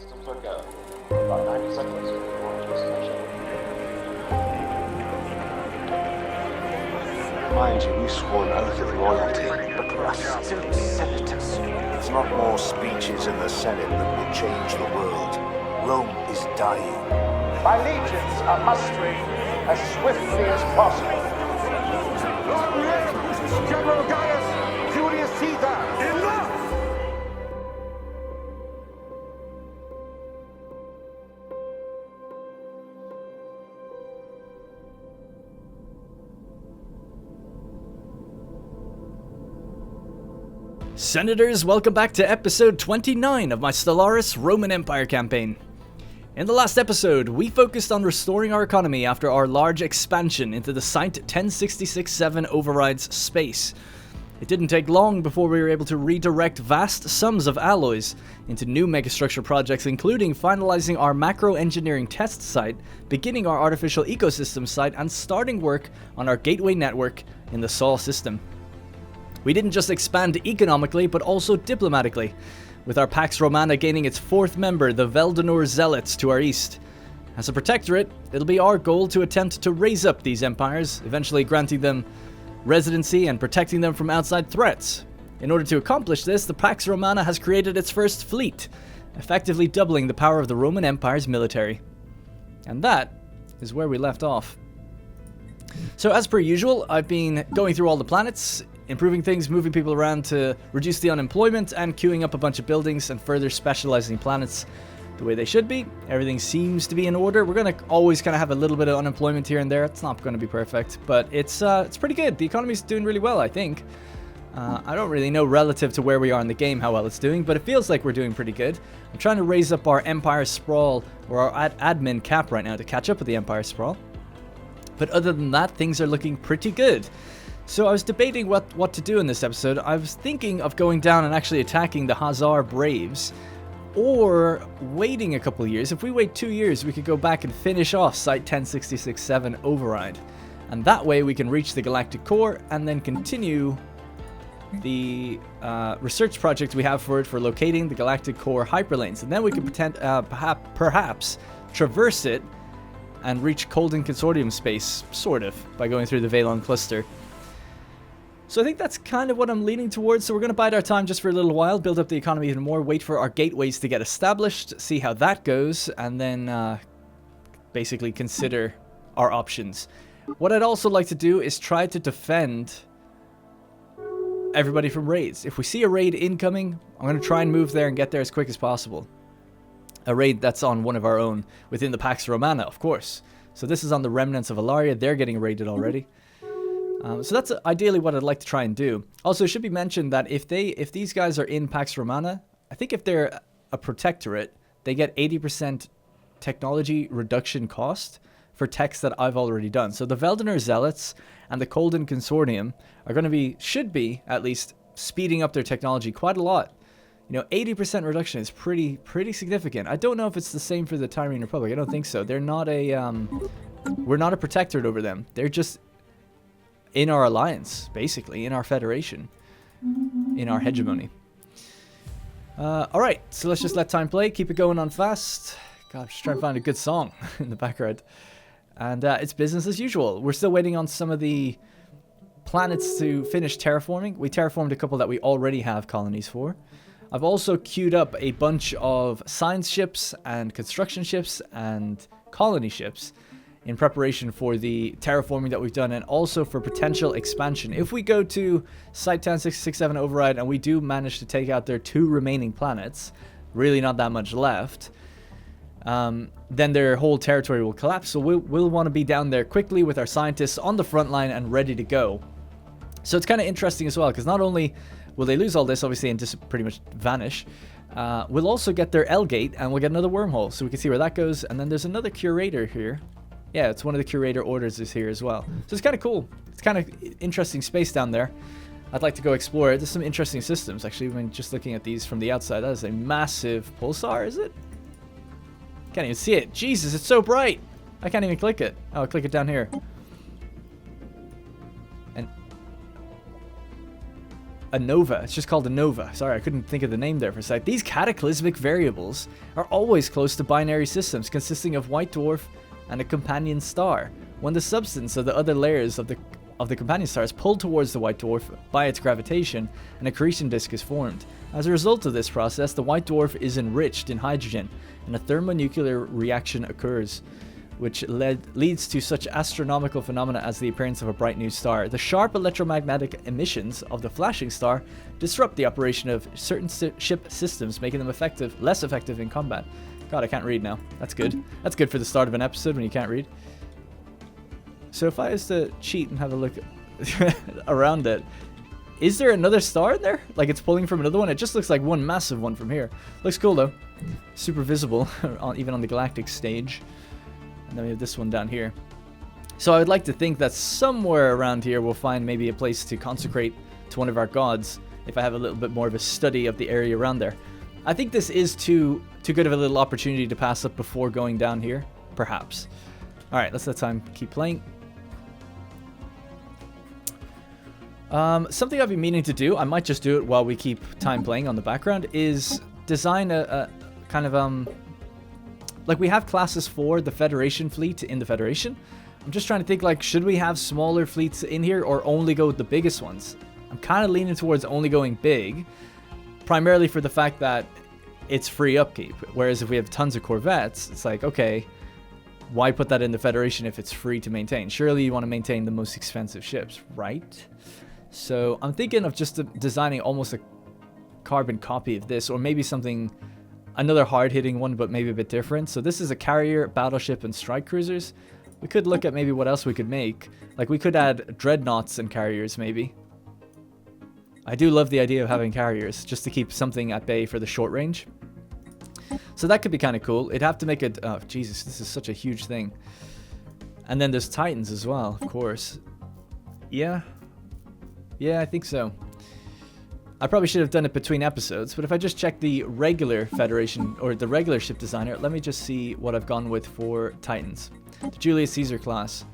Systems are go. About 90 seconds to launch destination. Mind you, we swore an oath of loyalty, but we are still senators. It's not more speeches in the Senate that will change the world. Rome is dying. My legions are mustering as swiftly as possible. General Gaius, Julius Caesar, enough! Senators, welcome back to episode 29 of my Stellaris Roman Empire campaign. In the last episode, we focused on restoring our economy after our large expansion into the Site 1066-7 override's space. It didn't take long before we were able to redirect vast sums of alloys into new megastructure projects, including finalizing our macro engineering test site, beginning our artificial ecosystem site, and starting work on our gateway network in the Sol system. We didn't just expand economically, but also diplomatically, with our Pax Romana gaining its fourth member, the Veldenor Zealots, to our east. As a protectorate, it'll be our goal to attempt to raise up these empires, eventually granting them residency and protecting them from outside threats. In order to accomplish this, the Pax Romana has created its first fleet, effectively doubling the power of the Roman Empire's military. And that is where we left off. So as per usual, I've been going through all the planets, improving things, moving people around to reduce the unemployment, and queuing up a bunch of buildings and further specializing planets the way they should be. Everything seems to be in order. We're going to always kind of have a little bit of unemployment here and there. It's not going to be perfect, but it's pretty good. The economy's doing really well, I think. I don't really know relative to where we are in the game how well it's doing, but it feels like we're doing pretty good. I'm trying to raise up our Empire Sprawl, or our admin cap right now, to catch up with the Empire Sprawl. But other than that, things are looking pretty good. So I was debating what to do in this episode. I was thinking of going down and actually attacking the Hazar Braves, or waiting a couple of years. If we wait 2 years, we could go back and finish off Site 1066-7 Override. And that way we can reach the Galactic core and then continue the research project we have for it for locating the Galactic core hyperlanes. And then we could perhaps traverse it and reach Colden Consortium space, sort of, by going through the Valon cluster. So I think that's kind of what I'm leaning towards. So we're going to bide our time just for a little while, build up the economy even more, wait for our gateways to get established, see how that goes, and then basically consider our options. What I'd also like to do is try to defend everybody from raids. If we see a raid incoming, I'm going to try and move there and get there as quick as possible. A raid that's on one of our own, within the Pax Romana, of course. So this is on the remnants of Ilaria. They're getting raided already. So that's ideally what I'd like to try and do. Also, it should be mentioned that if these guys are in Pax Romana, I think if they're a protectorate, they get 80% technology reduction cost for techs that I've already done. So the Veldenor Zealots and the Colden Consortium are going to should be at least speeding up their technology quite a lot. You know, 80% reduction is pretty significant. I don't know if it's the same for the Tyrene Republic. I don't think so. They're not we're not a protectorate over them. They're just in our alliance, basically, in our federation, in our hegemony. Alright, so let's just let time play, keep it going on fast. God, I'm just trying to find a good song in the background. And it's business as usual. We're still waiting on some of the planets to finish terraforming. We terraformed a couple that we already have colonies for. I've also queued up a bunch of science ships and construction ships and colony ships in preparation for the terraforming that we've done, and also for potential expansion. If we go to Site 1066-7 Override and we do manage to take out their 2 remaining planets, really not that much left, then their whole territory will collapse. So we'll want to be down there quickly with our scientists on the front line and ready to go. So it's kind of interesting as well, because not only will they lose all this, obviously, and just pretty much vanish, we'll also get their L-gate, and we'll get another wormhole, so we can see where that goes. And then there's another curator here. Yeah, it's one of the curator orders is here as well. So it's kind of cool. It's kind of interesting space down there. I'd like to go explore it. There's some interesting systems, actually, when just looking at these from the outside. That is a massive pulsar, is it? Can't even see it. Jesus, it's so bright. I can't even click it. Oh, I'll click it down here. And a nova. It's just called a nova. Sorry, I couldn't think of the name there for a sec. These cataclysmic variables are always close to binary systems consisting of white dwarf and a companion star. When the substance of the other layers of the companion star is pulled towards the white dwarf by its gravitation, an accretion disk is formed. As a result of this process, the white dwarf is enriched in hydrogen, and a thermonuclear reaction occurs, which leads to such astronomical phenomena as the appearance of a bright new star. The sharp electromagnetic emissions of the flashing star disrupt the operation of certain ship systems, making them less effective in combat. God, I can't read now. That's good. That's good for the start of an episode when you can't read. So if I was to cheat and have a look around it, is there another star in there? Like it's pulling from another one? It just looks like one massive one from here. Looks cool though. Super visible, even on the Galactic stage. And then we have this one down here. So I would like to think that somewhere around here we'll find maybe a place to consecrate to one of our gods, if I have a little bit more of a study of the area around there. I think this is too good of a little opportunity to pass up before going down here, perhaps. Alright, let's let time keep playing. Something I've been meaning to do, I might just do it while we keep time playing on the background, is design a kind of, like we have classes for the Federation fleet in the Federation. I'm just trying to think, like, should we have smaller fleets in here or only go with the biggest ones? I'm kind of leaning towards only going big, primarily for the fact that it's free upkeep. Whereas if we have tons of corvettes, it's like, okay, why put that in the Federation if it's free to maintain? Surely you want to maintain the most expensive ships, right? So I'm thinking of just designing almost a carbon copy of this, or maybe something, another hard-hitting one, but maybe a bit different. So this is a carrier, battleship, and strike cruisers. We could look at maybe what else we could make. Like we could add dreadnoughts and carriers, maybe. I do love the idea of having carriers, just to keep something at bay for the short range. So that could be kind of cool. It'd have to make it... Oh, Jesus, this is such a huge thing. And then there's Titans as well, of course. Yeah. Yeah, I think so. I probably should have done it between episodes, but if I just check the regular Federation, or the regular ship designer, let me just see what I've gone with for Titans. The Julius Caesar class.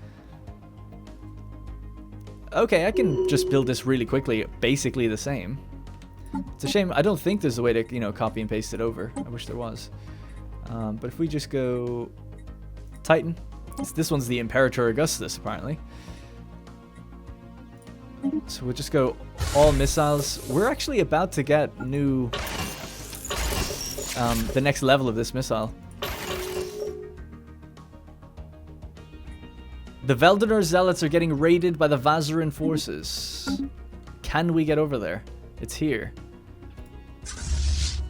Okay, I can just build this really quickly, basically the same. It's a shame, I don't think there's a way to, you know, copy and paste it over. I wish there was. But if we just go Titan, this one's the Imperator Augustus, apparently. So we'll just go all missiles. We're actually about to get new, the next level of this missile. The Veldonor Zealots are getting raided by the Vazarin forces. Can we get over there? It's here.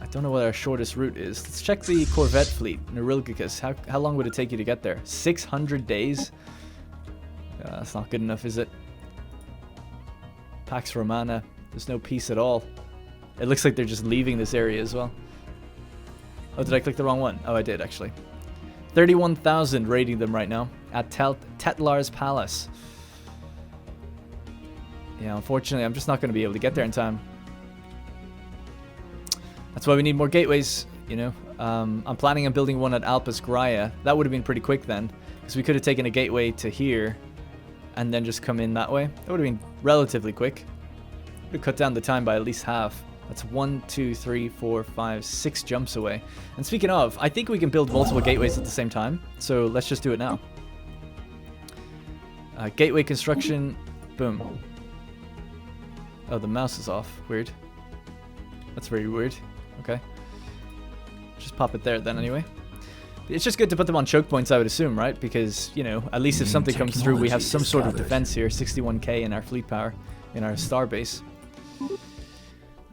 I don't know what our shortest route is. Let's check the Corvette fleet. Neurilgicus. How long would it take you to get there? 600 days? That's not good enough, is it? Pax Romana. There's no peace at all. It looks like they're just leaving this area as well. Oh, did I click the wrong one? Oh, I did, actually. 31,000 raiding them right now at Tetlar's Palace. Yeah, unfortunately, I'm just not going to be able to get there in time. That's why we need more gateways, you know. I'm planning on building one at Alpes Graia. That would have been pretty quick then, because we could have taken a gateway to here and then just come in that way. That would have been relatively quick. Would have cut down the time by at least half. That's 1, 2, 3, 4, 5, 6 jumps away. And speaking of, I think we can build multiple gateways at the same time. So let's just do it now. Gateway construction. Boom. Oh, the mouse is off. Weird. That's very weird. Okay. Just pop it there then anyway. It's just good to put them on choke points, I would assume, right? Because, you know, at least if something comes through, we have some sort of defense here. 61k in our fleet power, in our star base.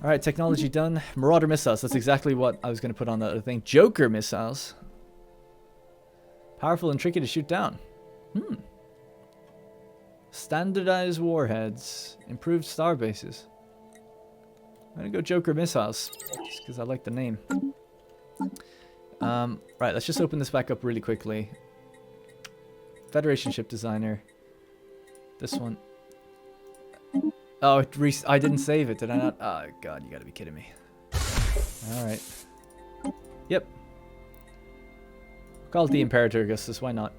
Alright, technology done. Marauder missiles, that's exactly what I was going to put on that other thing. Joker missiles. Powerful and tricky to shoot down. Standardized warheads. Improved star bases. I'm going to go Joker missiles, just because I like the name. Right, let's just open this back up really quickly. Federation ship designer. This one. Oh, I didn't save it, did I not? Oh, God, you gotta be kidding me. Alright. Yep. Call it the Imperator Augustus, why not?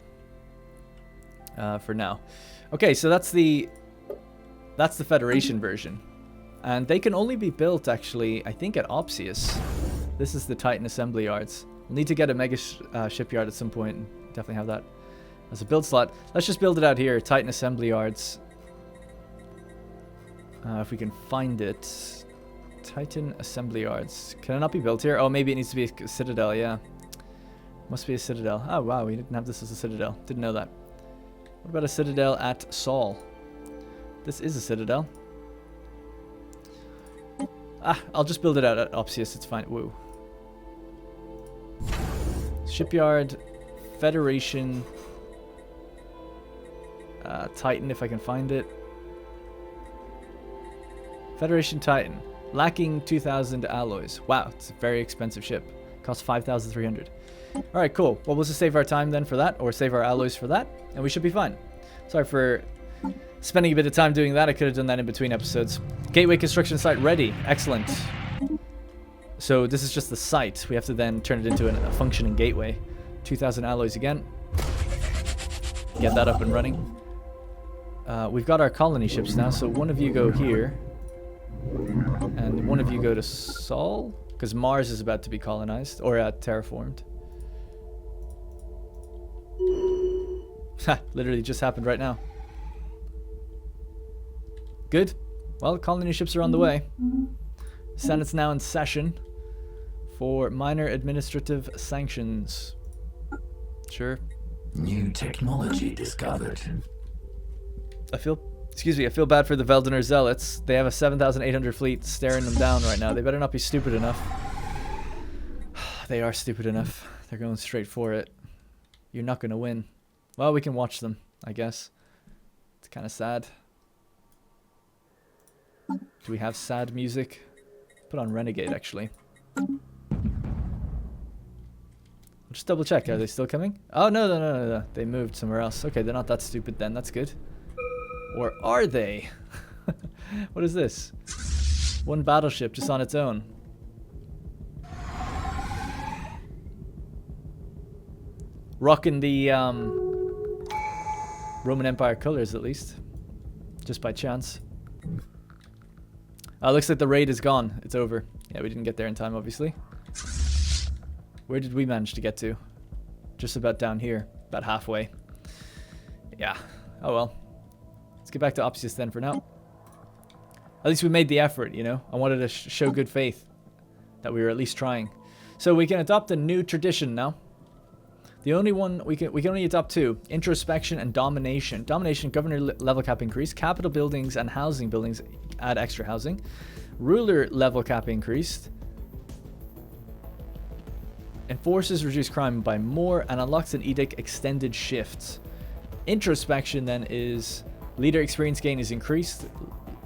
For now. Okay, so that's the Federation version. And they can only be built, actually, I think, at Opsius. This is the Titan assembly yards. We'll need to get a mega shipyard at some point. And definitely have that as a build slot. Let's just build it out here. Titan assembly yards. If we can find it. Titan assembly yards. Can it not be built here? Oh, maybe it needs to be a citadel, yeah. Must be a citadel. Oh, wow, we didn't have this as a citadel. Didn't know that. What about a citadel at Sol? This is a citadel. Ah, I'll just build it out at Opsius. It's fine. Woo. Shipyard. Federation. Titan, if I can find it. Federation Titan. Lacking 2,000 alloys. Wow, it's a very expensive ship. Costs 5,300. Alright, cool. Well, we'll just save our time then for that, or save our alloys for that, and we should be fine. Sorry for spending a bit of time doing that. I could have done that in between episodes. Gateway construction site ready. Excellent. So this is just the site. We have to then turn it into a functioning gateway. 2,000 alloys again. Get that up and running. We've got our colony ships now, so one of you go here. And one of you go to Sol, because Mars is about to be colonized, or terraformed. Ha, literally just happened right now. Good. Well, colony ships are on the way. Senate's now in session for minor administrative sanctions. Sure. New technology discovered. I feel bad for the Veldener Zealots. They have a 7,800 fleet staring them down right now. They better not be stupid enough. They are stupid enough. They're going straight for it. You're not going to win. Well, we can watch them, I guess. It's kind of sad. Do we have sad music? Put on Renegade, actually. I'll just double check. Are they still coming? Oh, no. They moved somewhere else. Okay, they're not that stupid then. That's good. Or are they? What is this? One battleship just on its own. Rocking the Roman Empire colors, at least. Just by chance. Looks like the raid is gone. It's over. Yeah, we didn't get there in time, obviously. Where did we manage to get to? Just about down here. About halfway. Yeah. Oh well. Let's get back to Opsius then for now. At least we made the effort, you know. I wanted to show good faith that we were at least trying. So we can adopt a new tradition now. The only one we can only adopt two: introspection and domination. Domination, governor level cap increase. Capital buildings and housing buildings add extra housing. Ruler level cap increased. Enforces reduce crime by more and unlocks an edict extended shifts. Introspection then is leader experience gain is increased.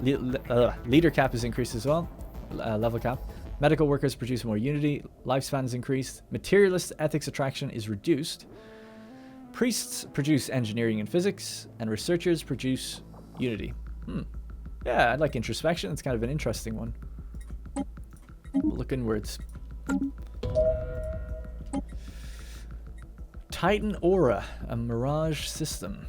Leader cap is increased as well. Level cap. Medical workers produce more unity. Lifespan is increased. Materialist ethics attraction is reduced. Priests produce engineering and physics. And researchers produce unity. Yeah, I like introspection. It's kind of an interesting one. We'll look inwards. Titan Aura, a mirage system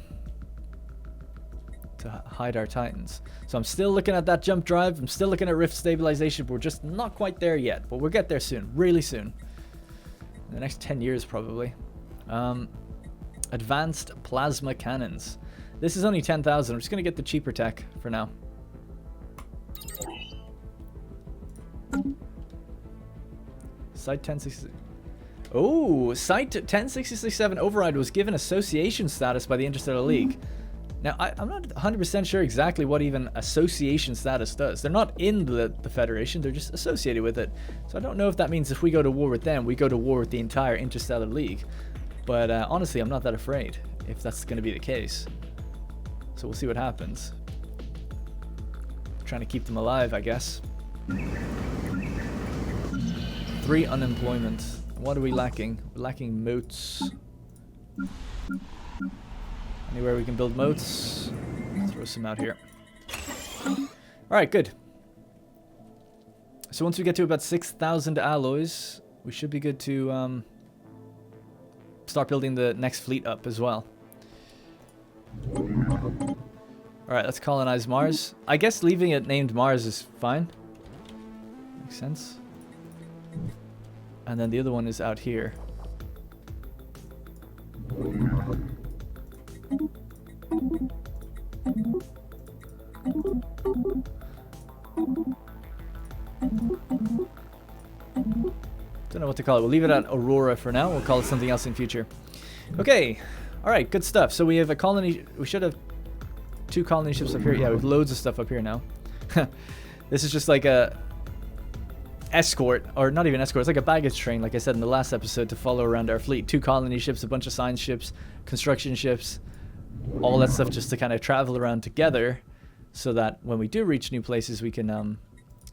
to hide our Titans. So I'm still looking at that jump drive. I'm still looking at rift stabilization, but we're just not quite there yet. But we'll get there soon, really soon. In the next 10 years, probably. Advanced plasma cannons. This is only 10,000. I'm just going to get the cheaper tech for now. Site 1060. Oh, Site 1067 Override was given association status by the Interstellar League. Now, I'm not 100% sure exactly what even association status does. They're not in the Federation, they're just associated with it. So I don't know if that means if we go to war with them, we go to war with the entire Interstellar League. But honestly, I'm not that afraid if that's going to be the case. So we'll see what happens. Trying to keep them alive, I guess. 3 unemployment. What are we lacking? We're lacking moats. Anywhere we can build moats. Throw some out here. Alright, good. So once we get to about 6,000 alloys, we should be good to start building the next fleet up as well. Alright, let's colonize Mars. I guess leaving it named Mars is fine. Makes sense. And then the other one is out here. Don't know what to call it. We'll leave it at Aurora for now. We'll call it something else in future. Okay. Alright, good stuff. So we have a colony. We should have 2 colony ships up here. Yeah, we have loads of stuff up here now. This is just like a escort, or not even escort, it's like a baggage train, like I said in the last episode, to follow around our fleet. 2 colony ships, a bunch of science ships, construction ships, all that stuff just to kind of travel around together so that when we do reach new places we can, in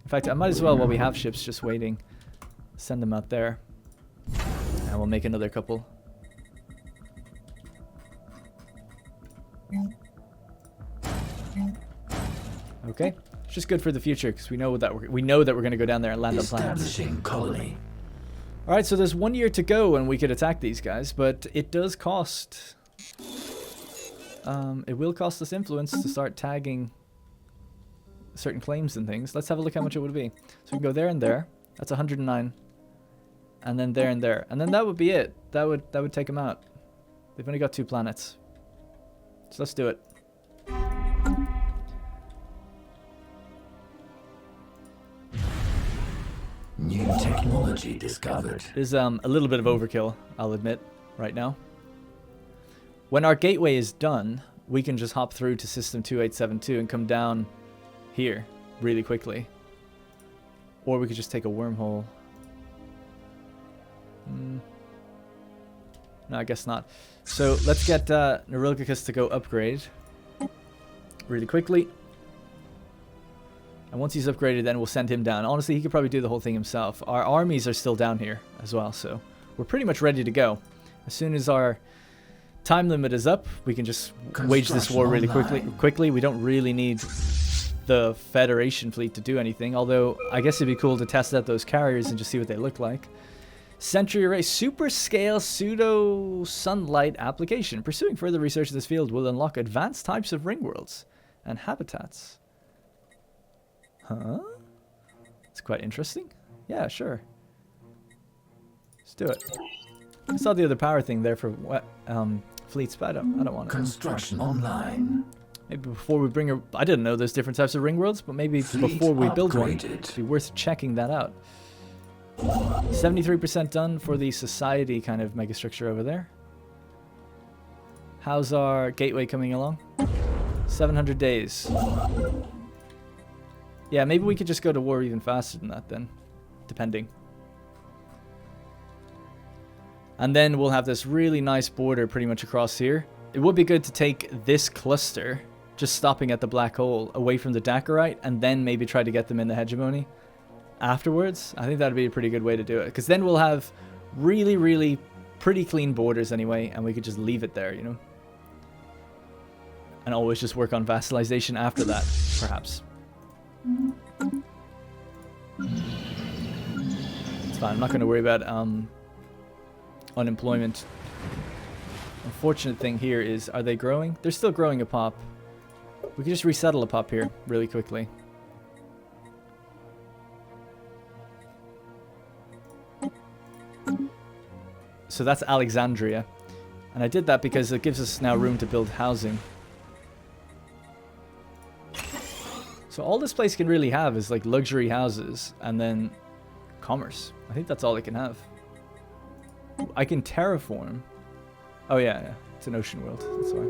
fact, I might as well, while we have ships just waiting, send them out there. And we'll make another couple. Okay. It's just good for the future because we know that we're going to go down there and land on planets. Establishing colony. All right, so there's 1 year to go and we could attack these guys, but it does cost. It will cost us influence to start tagging certain claims and things. Let's have a look how much it would be. So we can go there and there. That's 109, and then there and there, and then that would be it. That would take them out. They've only got 2 planets, so let's do it. New technology discovered. There's a little bit of overkill, I'll admit, right now. When our gateway is done, we can just hop through to system 2872 and come down here really quickly. Or we could just take a wormhole. No, I guess not. So let's get Neurolicus to go upgrade really quickly. And once he's upgraded, then we'll send him down. Honestly, he could probably do the whole thing himself. Our armies are still down here as well, so we're pretty much ready to go. As soon as our time limit is up, we can just wage this war really quickly. We don't really need the Federation fleet to do anything, although I guess it'd be cool to test out those carriers and just see what they look like. Century Array Super Scale Pseudo Sunlight Application. Pursuing further research in this field will unlock advanced types of ring worlds and habitats. Huh? It's quite interesting. Yeah, sure. Let's do it. I saw the other power thing there for fleets, but I don't want it. Construction online. Maybe before we bring her, I didn't know there's different types of ring worlds, but maybe Fleet before we build one, upgraded. it'd be worth checking that out. 73% done for the society kind of megastructure over there. How's our gateway coming along? 700 days. Yeah, maybe we could just go to war even faster than that then, depending. And then we'll have this really nice border pretty much across here. It would be good to take this cluster, just stopping at the black hole, away from the Dakarite, and then maybe try to get them in the hegemony afterwards. I think that'd be a pretty good way to do it, because then we'll have really, really pretty clean borders anyway, and we could just leave it there, you know? And always just work on vassalization after that, perhaps. It's fine, I'm not going to worry about unemployment. Unfortunate thing here is, are they growing? They're still growing a pop. We can just resettle a pop here really quickly. So that's Alexandria. And I did that because it gives us now room to build housing. So all this place can really have is like luxury houses and then commerce. I think that's all it can have. I can terraform. Oh yeah, it's an ocean world, that's why.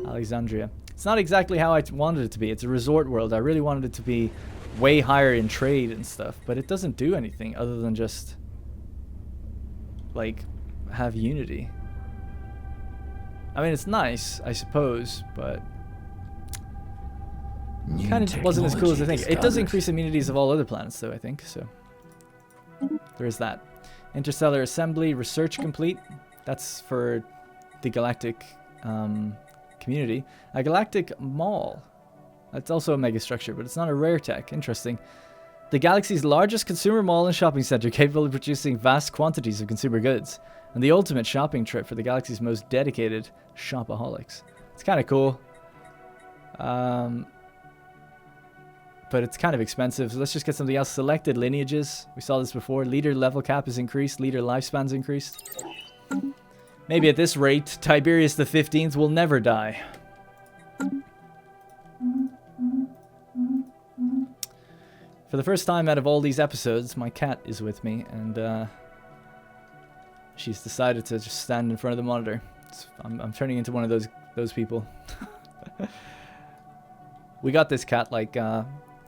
Alexandria. It's not exactly how I wanted it to be. It's a resort world. I really wanted it to be way higher in trade and stuff, but it doesn't do anything other than just like have unity. I mean, it's nice, I suppose, but kind of wasn't as cool as I think. It does increase immunities of all other planets though, I think, so there is that. Interstellar Assembly, research complete. That's for the Galactic community. A Galactic Mall. That's also a megastructure, but it's not a rare tech. Interesting. The galaxy's largest consumer mall and shopping center, capable of producing vast quantities of consumer goods. And the ultimate shopping trip for the galaxy's most dedicated shopaholics. It's kind of cool. But it's kind of expensive, so let's just get something else. Selected lineages. We saw this before. Leader level cap is increased. Leader lifespan's increased. Maybe at this rate, Tiberius the 15th will never die. For the first time out of all these episodes, my cat is with me, and she's decided to just stand in front of the monitor. I'm turning into one of those people. We got this cat like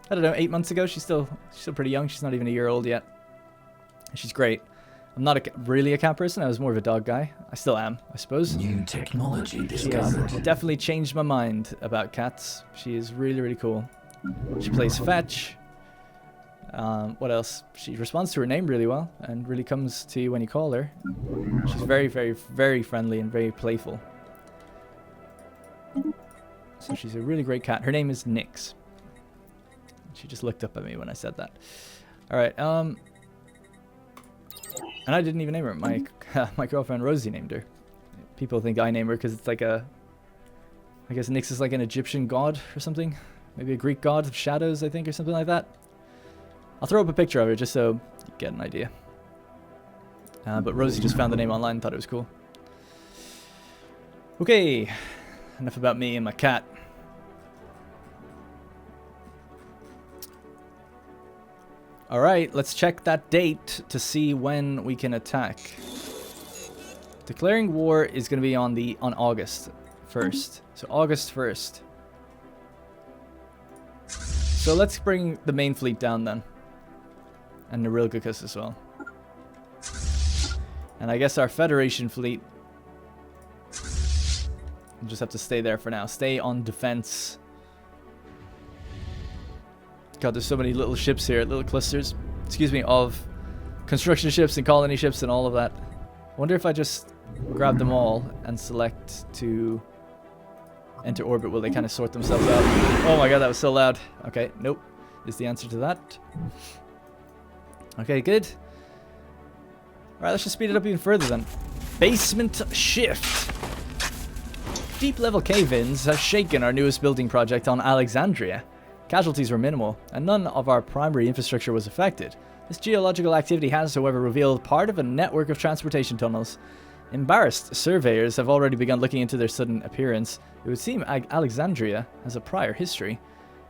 I don't know, 8 months ago. She's still pretty young. She's not even a year old yet. She's great. I'm not really a cat person. I was more of a dog guy. I still am, I suppose. New technology She discovered. has definitely changed my mind about cats. She is really, really cool. She plays fetch. What else? She responds to her name really well and really comes to you when you call her. She's very, very, very friendly and very playful. So she's a really great cat. Her name is Nyx. She just looked up at me when I said that. Alright, and I didn't even name her. My girlfriend Rosie named her. People think I name her because it's like a... I guess Nyx is like an Egyptian god or something. Maybe a Greek god of shadows, I think, or something like that. I'll throw up a picture of her just so you get an idea. But Rosie just found the name online and thought it was cool. Okay, enough about me and my cat. Alright, let's check that date to see when we can attack. Declaring war is going to be on August 1st. So August 1st. So let's bring the main fleet down then. And Nerilgicus as well. And I guess our Federation fleet... we'll just have to stay there for now. Stay on defense. God, there's so many little ships here, little clusters, excuse me, of construction ships and colony ships and all of that. I wonder if I just grab them all and select to enter orbit, will they kind of sort themselves out? Oh my god, that was so loud. Okay, nope, is the answer to that. Okay, good. Alright, let's just speed it up even further then. Basement shift. Deep level cave-ins have shaken our newest building project on Alexandria. Casualties were minimal, and none of our primary infrastructure was affected. This geological activity has, however, revealed part of a network of transportation tunnels. Embarrassed surveyors have already begun looking into their sudden appearance. It would seem Alexandria has a prior history.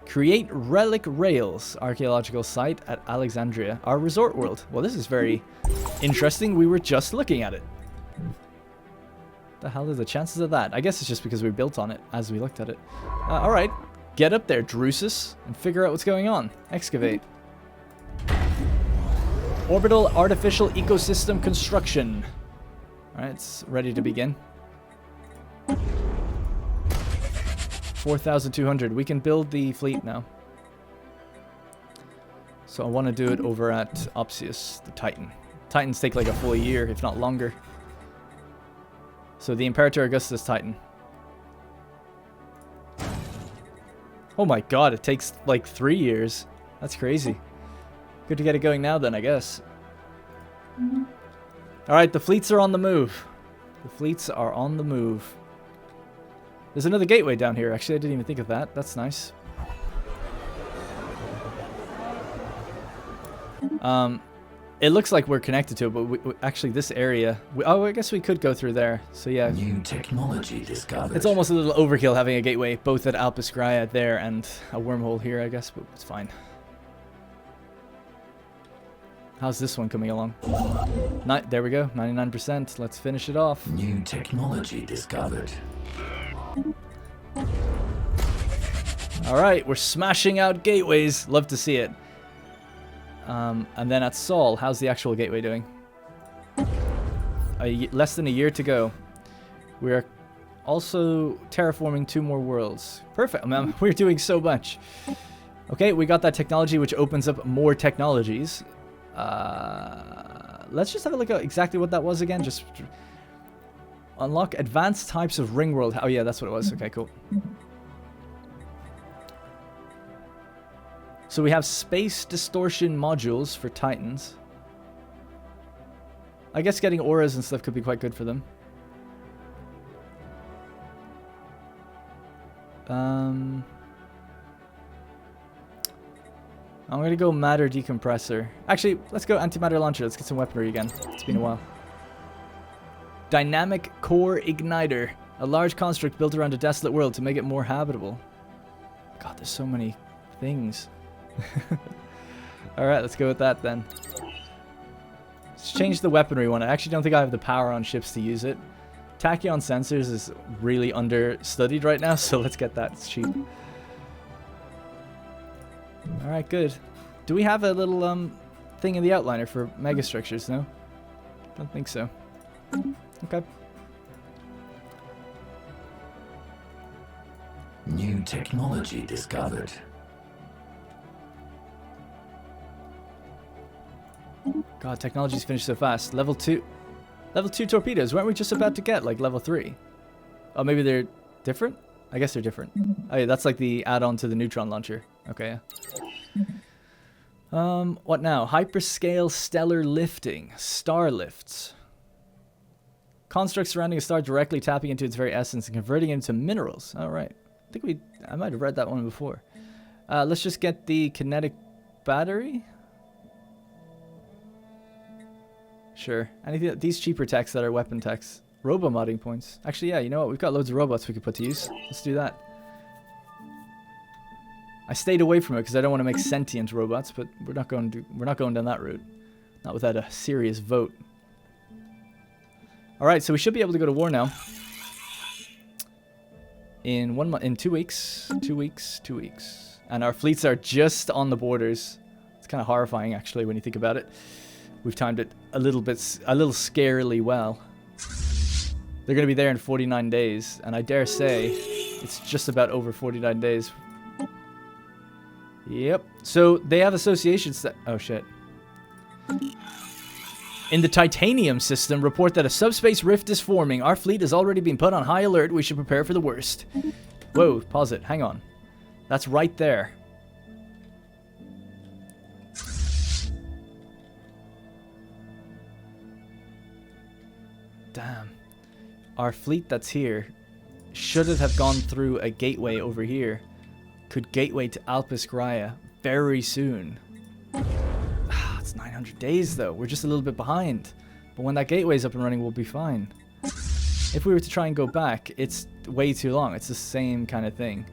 Create Relic Rails, archaeological site at Alexandria, our resort world. Well, this is very interesting. We were just looking at it. The hell are the chances of that? I guess it's just because we built on it as we looked at it. Alright. Get up there, Drusus, and figure out what's going on. Excavate. Orbital artificial ecosystem construction. Alright, it's ready to begin. 4,200. We can build the fleet now. So I want to do it over at Opsius, the Titan. Titans take like a full year, if not longer. So the Imperator Augustus Titan. Oh my god, it takes like 3 years. That's crazy. Good to get it going now then, I guess. Alright, the fleets are on the move. The fleets are on the move. There's another gateway down here. Actually, I didn't even think of that. That's nice. It looks like we're connected to it, but actually this area... oh, I guess we could go through there. So yeah. New technology discovered. It's almost a little overkill having a gateway, both at Alpes Graia there and a wormhole here, I guess, but it's fine. How's this one coming along? There we go, 99%. Let's finish it off. New technology discovered. Alright, we're smashing out gateways. Love to see it. And then at Sol, how's the actual gateway doing? Less than a year to go. We're also terraforming 2 more worlds. Perfect, man. We're doing so much. Okay, we got that technology, which opens up more technologies. Let's just have a look at exactly what that was again. Just unlock advanced types of ring world. Oh yeah, that's what it was. Okay, cool. So we have space distortion modules for Titans. I guess getting auras and stuff could be quite good for them. I'm gonna go matter decompressor. Actually, let's go antimatter launcher. Let's get some weaponry again. It's been a while. Dynamic core igniter. A large construct built around a desolate world to make it more habitable. God, there's so many things. Alright, let's go with that then. Let's change the weaponry one. I actually don't think I have the power on ships to use it. Tachyon sensors is really understudied right now, so let's get that. It's cheap. Alright, good. Do we have a little thing in the outliner for megastructures? No? Don't think so. Okay. New technology discovered. God, technology's finished so fast. Level 2 torpedoes. Weren't we just about to get like level 3? Oh, maybe they're different? I guess they're different. Oh yeah, that's like the add-on to the neutron launcher. Okay, yeah. What now? Hyperscale stellar lifting. Star lifts. Constructs surrounding a star directly tapping into its very essence and converting it into minerals. Alright. I might have read that one before. Let's just get the kinetic battery. Sure. Anything, these cheaper techs that are weapon techs. Robo-modding points. Actually, yeah, you know what? We've got loads of robots we could put to use. Let's do that. I stayed away from it because I don't want to make sentient robots, but we're not going down that route. Not without a serious vote. Alright, so we should be able to go to war now. In 1 month, in 2 weeks. 2 weeks, 2 weeks. And our fleets are just on the borders. It's kind of horrifying, actually, when you think about it. We've timed it a little scarily well. They're going to be there in 49 days, and I dare say it's just about over 49 days. Yep. So they have associations that... Oh, shit. In the titanium system, report that a subspace rift is forming. Our fleet has already been put on high alert. We should prepare for the worst. Whoa, pause it. Hang on. That's right there. Damn. Our fleet that's here should have gone through a gateway over here. Could gateway to Alpes Graia very soon. It's 900 days though. We're just a little bit behind. But when that gateway's up and running, we'll be fine. If we were to try and go back, it's way too long. It's the same kind of thing.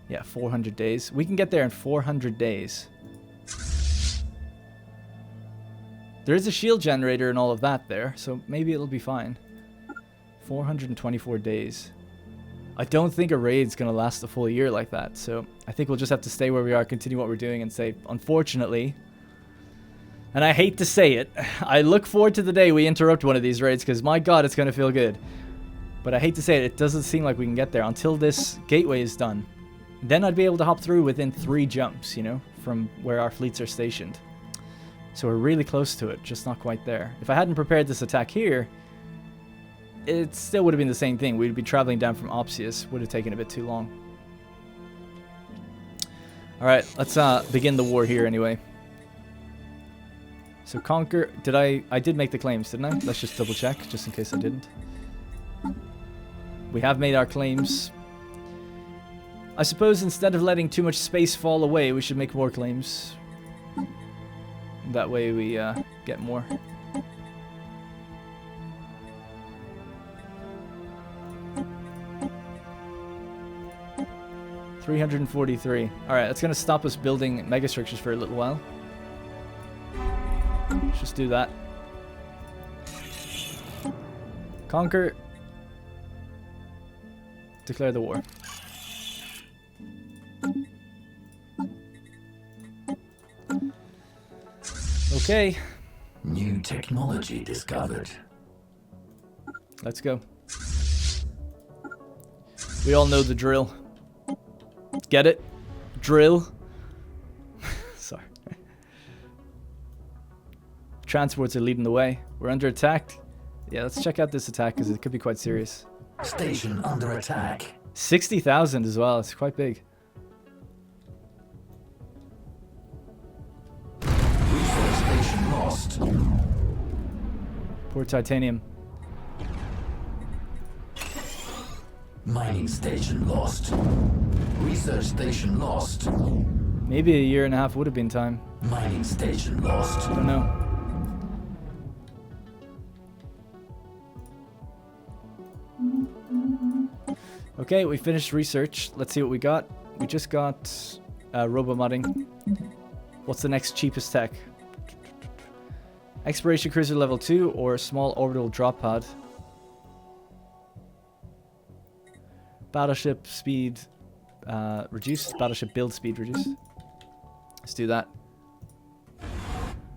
Yeah, 400 days. We can get there in 400 days. There is a shield generator and all of that there, so maybe it'll be fine. 424 days. I don't think a raid's going to last a full year like that, so I think we'll just have to stay where we are, continue what we're doing, and say, unfortunately, and I hate to say it, I look forward to the day we interrupt one of these raids, because my god, it's going to feel good. But I hate to say it, it doesn't seem like we can get there until this gateway is done. Then I'd be able to hop through within 3 jumps, you know, from where our fleets are stationed. So we're really close to it, just not quite there. If I hadn't prepared this attack here, it still would have been the same thing. We'd be traveling down from Opsius. Would have taken a bit too long. Alright, let's begin the war here anyway. So conquer... I did make the claims, didn't I? Let's just double check, just in case I didn't. We have made our claims. I suppose instead of letting too much space fall away, we should make more claims. That way we get more. $343. Alright, that's going to stop us building megastructures for a little while. Let's just do that. Conquer. Declare the war. Okay. New technology discovered. Let's go. We all know the drill. Get it? Drill. Sorry. Transports are leading the way. We're under attack. Yeah, let's check out this attack because it could be quite serious. Station under attack. 60,000 as well. It's quite big. Research station lost. Poor titanium. Mining station lost. Research station lost. Maybe a year and a half would have been time. Mining station lost. I don't know. Okay, we finished research. Let's see what we got. We just got robo-modding. What's the next cheapest tech? Exploration cruiser level 2 or small orbital drop pod? Battleship speed reduced. Battleship build speed reduced. Let's do that.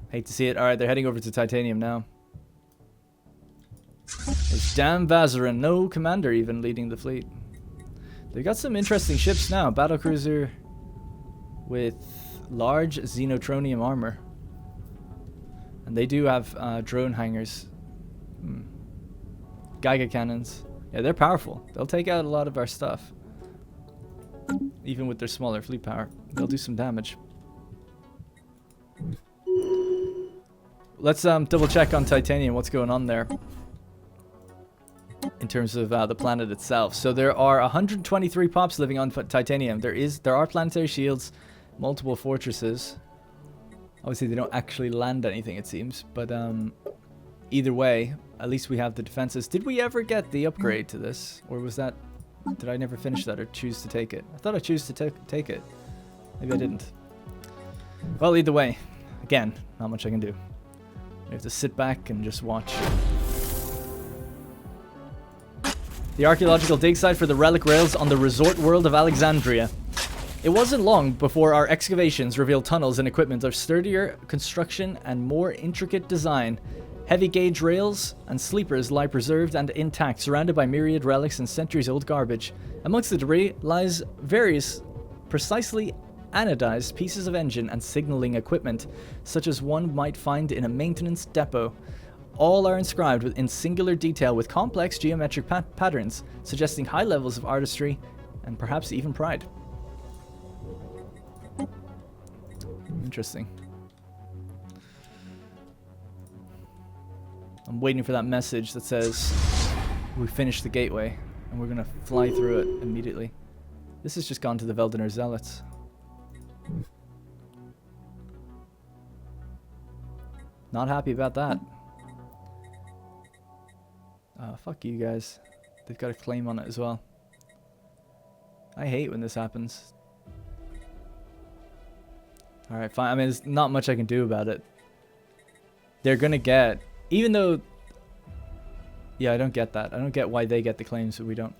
Hate to see it. Alright, they're heading over to Titanium now. It's damn Vazarin, no commander even leading the fleet. They've got some interesting ships now. Battlecruiser with large xenotronium armor. And they do have drone hangars. Geiger cannons. Yeah, they're powerful. They'll take out a lot of our stuff. Even with their smaller fleet power. They'll do some damage. Let's double check on Titanium what's going on there. In terms of the planet itself. So there are 123 pops living on Titanium. There are planetary shields, multiple fortresses. Obviously they don't actually land anything, it seems, but either way, at least we have the defenses. Did we ever get the upgrade to this, or was that? Did I never finish that or choose to take it? I thought I chose to take it. Maybe I didn't. Well, either way, again, not much I can do. We have to sit back and just watch. The archaeological dig site for the relic rails on the resort world of Alexandria. It wasn't long before our excavations revealed tunnels and equipment of sturdier construction and more intricate design. Heavy gauge rails and sleepers lie preserved and intact, surrounded by myriad relics and centuries-old garbage. Amongst the debris lies various precisely anodized pieces of engine and signaling equipment, such as one might find in a maintenance depot. All are inscribed in singular detail with complex geometric patterns, suggesting high levels of artistry and perhaps even pride. Interesting. I'm waiting for that message that says we finished the gateway and we're gonna fly through it immediately. This has just gone to the Veldener Zealots. Not happy about that. Fuck you guys. They've got a claim on it as well. I hate when this happens. Alright, fine. I mean, there's not much I can do about it. They're gonna get... Even though... Yeah, I don't get that. I don't get why they get the claims but we don't.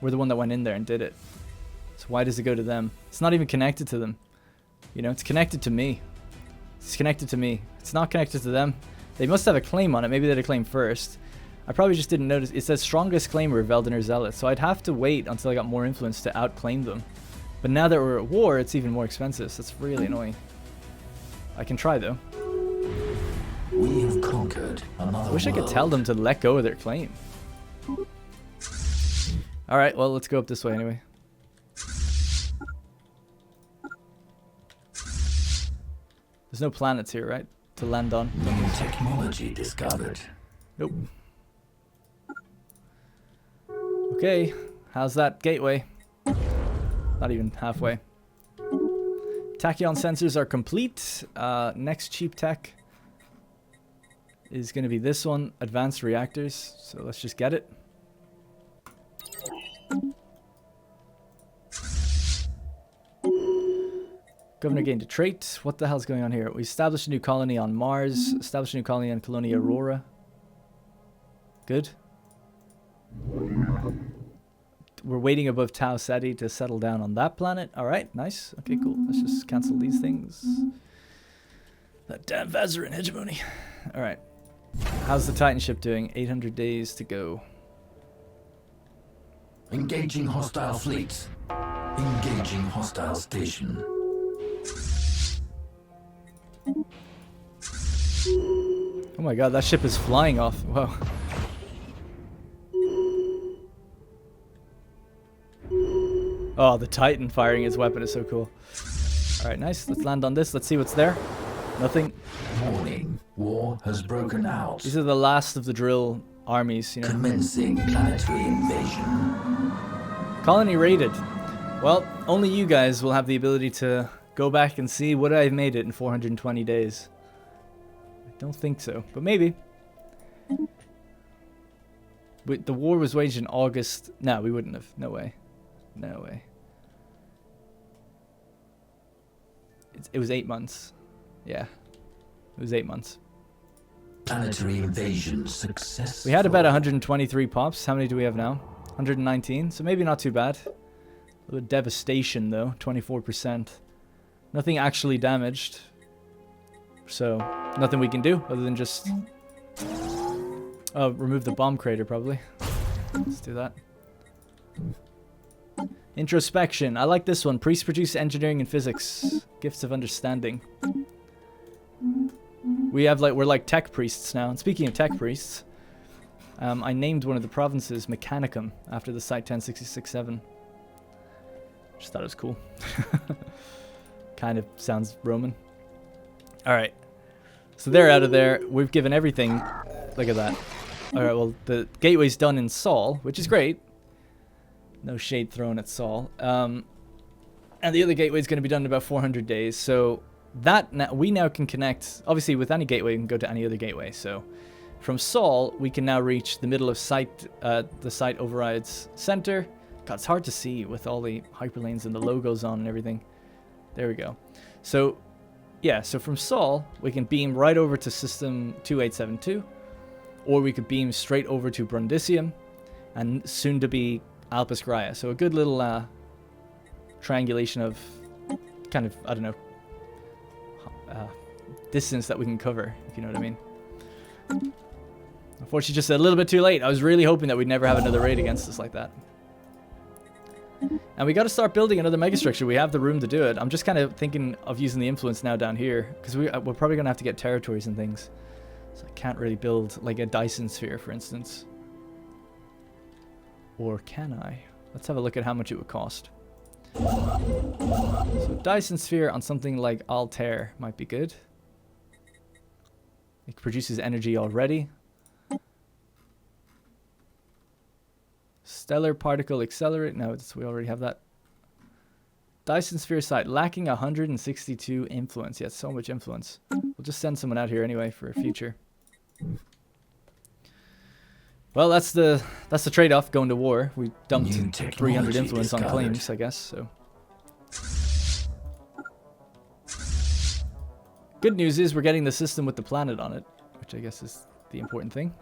We're the one that went in there and did it. So why does it go to them? It's not even connected to them. You know, it's connected to me. It's connected to me. It's not connected to them. They must have a claim on it. Maybe they had a claim first. I probably just didn't notice. It says strongest claimer, Veldener Zealot. So I'd have to wait until I got more influence to outclaim them. But now that we're at war, it's even more expensive. So it's really annoying. I can try though. We have conquered another I wish I could tell them to let go of their claim. Alright, well, let's go up this way anyway. There's no planets here, right? To land on. New technology discovered. Nope. Okay, how's that gateway? Not even halfway. Tachyon sensors are complete. Next cheap tech is going to be this one, advanced reactors. So let's just get it. Governor gained a trait. What the hell's going on here? We established a new colony on Mars. Established a new colony on Colonial Aurora. Good. We're waiting above Tau Ceti to settle down on that planet. Alright, nice. Okay, cool. Let's just cancel these things. That damn Vazarin hegemony. Alright. How's the Titan ship doing? 800 days to go. Engaging hostile fleet. Engaging hostile station. Oh my god, that ship is flying off. Whoa. Oh, the Titan firing his weapon is so cool. Alright, nice. Let's land on this. Let's see what's there. Nothing. Warning. War has broken out. These are the last of the drill armies, you know. Commencing planetary invasion. Colony raided. Well, only you guys will have the ability to go back and see would I have made it in 420 days. I don't think so, but maybe. But the war was waged in August. No, we wouldn't have. No way. No way. It was 8 months. Yeah. It was 8 months. Planetary invasion successful. We had about 123 pops. How many do we have now? 119. So maybe not too bad. A little devastation though. 24%. Nothing actually damaged. So nothing we can do other than just remove the bomb crater probably. Let's do that. Introspection. I like this one. Priests produce engineering and physics. Gifts of understanding. We're like tech priests now. And speaking of tech priests, I named one of the provinces Mechanicum after the Site 1066-7. Just thought it was cool. Kind of sounds Roman. Alright. So they're out of there. We've given everything. Look at that. Alright, well, the gateway's done in Sol, which is great. No shade thrown at Sol. And the other gateway's going to be done in about 400 days. So that we now can connect. Obviously, with any gateway, we can go to any other gateway. So from Sol, we can now reach the middle of the site overrides center. God, it's hard to see with all the hyperlanes and the logos on and everything. There we go. So, yeah, so from Sol, we can beam right over to system 2872. Or we could beam straight over to Brundisium. And soon to be Alpes Graia. So a good little triangulation of kind of, I don't know, distance that we can cover, if you know what I mean. Unfortunately, just a little bit too late. I was really hoping that we'd never have another raid against us like that. And we got to start building another megastructure. We have the room to do it. I'm just kind of thinking of using the influence now down here, because we're probably going to have to get territories and things. So I can't really build like a Dyson sphere, for instance. Or can I? Let's have a look at how much it would cost. So Dyson sphere on something like Altair might be good. It produces energy already. Stellar particle accelerate. No, we already have that. Dyson sphere site lacking 162 influence. Yeah, so much influence. We'll just send someone out here anyway for a future. Well, that's the trade-off going to war. We dumped 300 influence on claims, I guess. So good news is we're getting the system with the planet on it, which I guess is the important thing.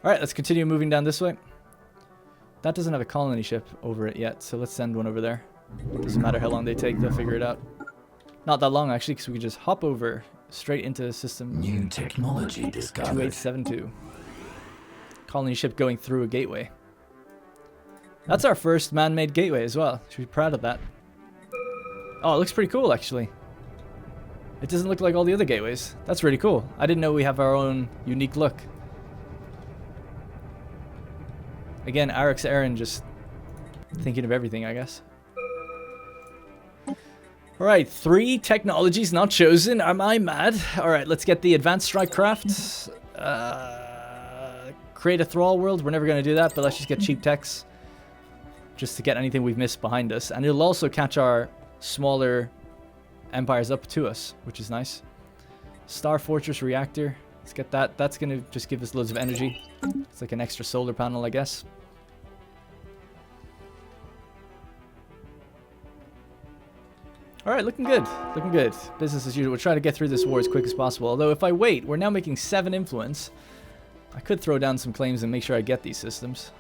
All right, let's continue moving down this way. That doesn't have a colony ship over it yet, so let's send one over there. Doesn't matter how long they take, they'll figure it out. Not that long, actually, because we could just hop over straight into system New technology discovered. 2872. Colony ship going through a gateway. That's our first man-made gateway as well. Should be proud of that. Oh, it looks pretty cool, actually. It doesn't look like all the other gateways. That's really cool. I didn't know we have our own unique look. Again, Arx Aaron just thinking of everything, I guess. Alright, 3 technologies not chosen. Am I mad? Alright, let's get the advanced strike craft. Create a thrall world. We're never going to do that, but let's just get cheap techs. Just to get anything we've missed behind us. And it'll also catch our smaller empires up to us, which is nice. Star Fortress reactor. Let's get that. That's going to just give us loads of energy. It's like an extra solar panel, I guess. Alright, looking good. Looking good. Business as usual. We'll try to get through this war as quick as possible. Although if I wait, we're now making 7 influence. I could throw down some claims and make sure I get these systems.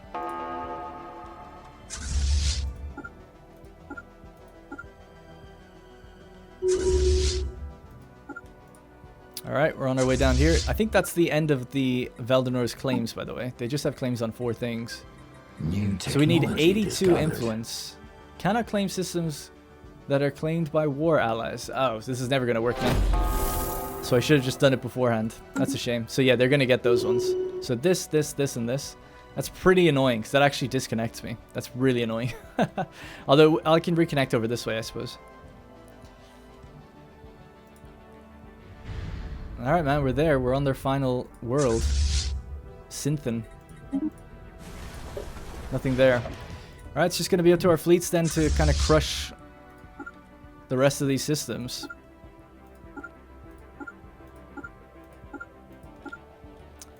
Alright, we're on our way down here. I think that's the end of the Veldenor's claims, by the way. They just have claims on 4 things. So we need 82 influence. Cannot claim systems that are claimed by war allies. Oh, so this is never going to work then. So I should have just done it beforehand. That's a shame. So yeah, they're going to get those ones. So this, and this. That's pretty annoying because that actually disconnects me. That's really annoying. Although I can reconnect over this way, I suppose. Alright, man, we're there. We're on their final world. Synthen. Nothing there. Alright, it's just going to be up to our fleets then to kind of crush the rest of these systems.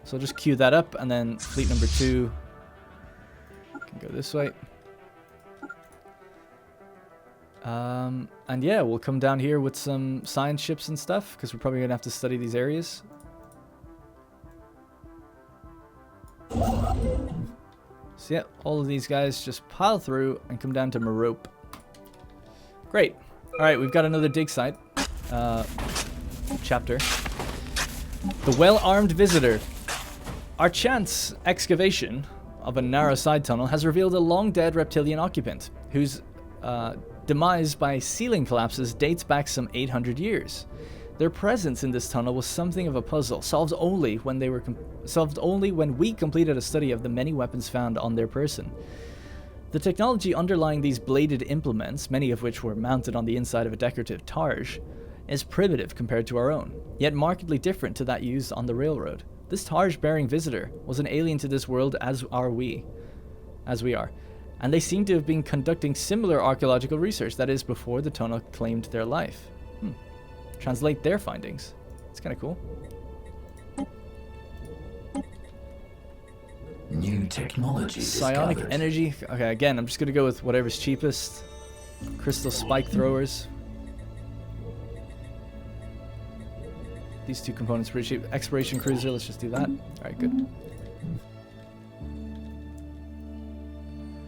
So I'll just queue that up, and then fleet number 2 can go this way. And yeah, we'll come down here with some science ships and stuff, because we're probably going to have to study these areas. So yeah, all of these guys just pile through and come down to Merope. Great. Alright, we've got another dig site. Chapter. The well-armed visitor. Our chance excavation of a narrow side tunnel has revealed a long-dead reptilian occupant, whose demise by ceiling collapses dates back some 800 years. Their presence in this tunnel was something of a puzzle, solved only when we completed a study of the many weapons found on their person. The technology underlying these bladed implements, many of which were mounted on the inside of a decorative targe, is primitive compared to our own, yet markedly different to that used on the railroad. This targe-bearing visitor was an alien to this world as we are, and they seem to have been conducting similar archaeological research, that is, before the tunnel claimed their life. Translate their findings. It's kind of cool. New technology Psionic discovered. energy. Okay, again, I'm just going to go with whatever's cheapest. Crystal spike throwers. These 2 components are pretty cheap. Exploration cruiser, let's just do that. Alright, good.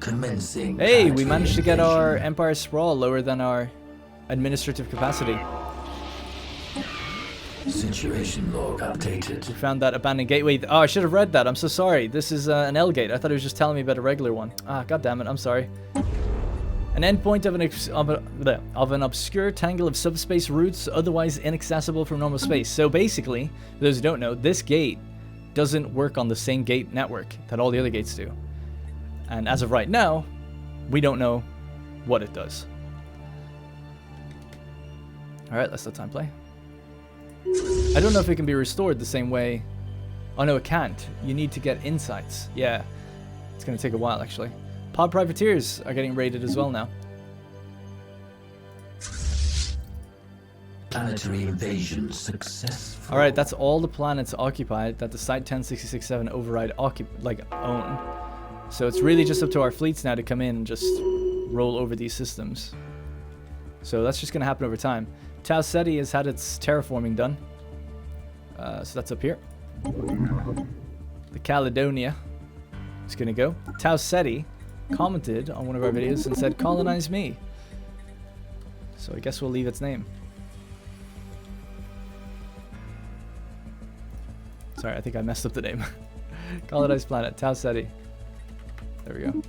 Commencing. Hey, we planetary managed to get our invasion. Empire Sprawl lower than our administrative capacity. Situation log updated. We found that abandoned gateway. Oh, I should have read that. I'm so sorry. This is an L gate. I thought it was just telling me about a regular one. Ah, god damn it. I'm sorry. An endpoint of an obscure tangle of subspace routes, otherwise inaccessible from normal space. So basically, for those who don't know, this gate doesn't work on the same gate network that all the other gates do. And as of right now, we don't know what it does. Alright, let's let time play. I don't know if it can be restored the same way. Oh no, it can't. You need to get insights. Yeah, it's going to take a while actually. Pod privateers are getting raided as well now. Planetary invasion successful. Alright, that's all the planets occupied that the Site 1066-7 override own. So it's really just up to our fleets now to come in and just roll over these systems. So that's just going to happen over time. Tau Ceti has had its terraforming done. So that's up here. The Caledonia is going to go. Tau Ceti commented on one of our videos and said, "Colonize me." So I guess we'll leave its name. Sorry, I think I messed up the name. Colonize planet, Tau Ceti. There we go.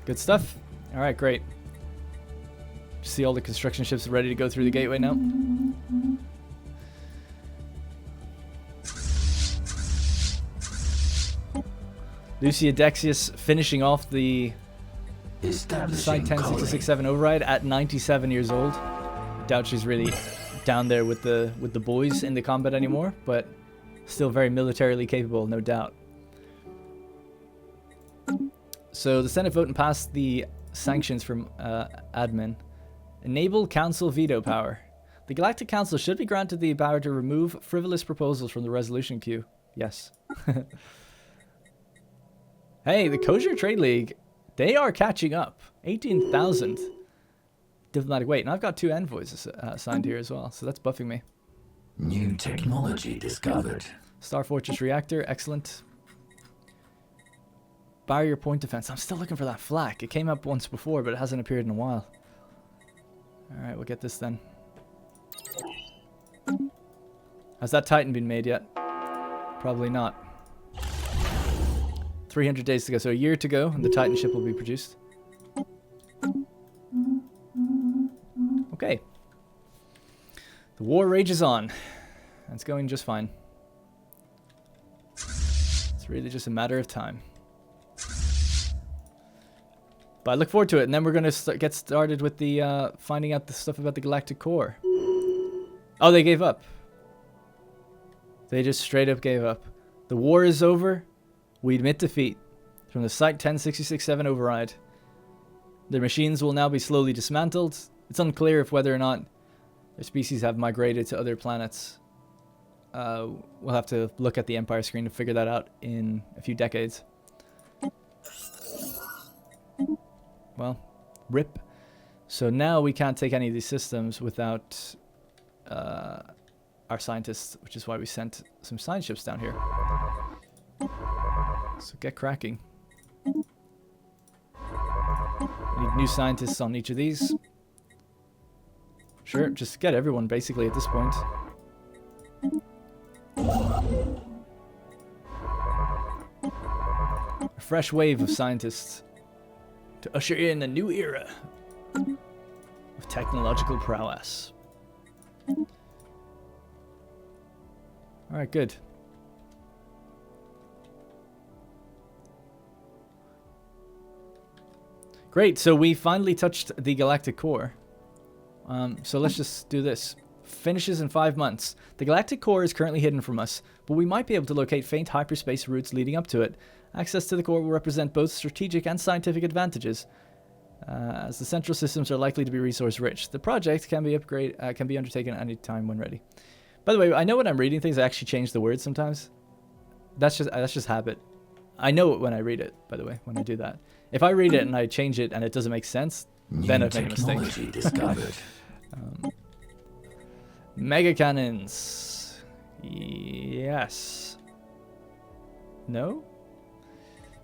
Good stuff. Alright, great. See all the construction ships ready to go through the gateway now. Lucia Dexius finishing off the Site 10667 override at 97 years old. I doubt she's really down there with the boys in the combat anymore, but still very militarily capable, no doubt. So the Senate vote and passed the sanctions from admin. Enable council veto power. The Galactic Council should be granted the power to remove frivolous proposals from the resolution queue. Yes. Hey, the Kosher Trade League, they are catching up. 18,000 diplomatic weight. And I've got 2 envoys assigned here as well, so that's buffing me. New technology discovered. Star Fortress Reactor, excellent. Barrier point defense. I'm still looking for that flak. It came up once before, but it hasn't appeared in a while. Alright, we'll get this then. Has that Titan been made yet? Probably not. 300 days to go, so a year to go, and the Titan ship will be produced. Okay. The war rages on. It's going just fine. It's really just a matter of time. But I look forward to it, and then we're going to get started with the finding out the stuff about the Galactic Core. Oh, they gave up. They just straight up gave up. The war is over. We admit defeat. From the Site 1066-7 override. Their machines will now be slowly dismantled. It's unclear if whether or not their species have migrated to other planets. We'll have to look at the Empire screen to figure that out in a few decades. Well, rip. So now we can't take any of these systems without our scientists, which is why we sent some science ships down here. So get cracking. We need new scientists on each of these. Sure, just get everyone basically at this point. A fresh wave of scientists to usher in a new era of technological prowess. Alright, good. Great, so we finally touched the Galactic Core. So let's just do this. Finishes in 5 months. The Galactic Core is currently hidden from us, but we might be able to locate faint hyperspace routes leading up to it. Access to the core will represent both strategic and scientific advantages, as the central systems are likely to be resource rich. The project can be undertaken at any time when ready. By the way, I know when I'm reading things, I actually change the words sometimes. That's just habit. I know it when I read it, by the way, when I do that. If I read it and I change it and it doesn't make sense, then I've made a mistake. Discovered. Mega cannons. Yes. No?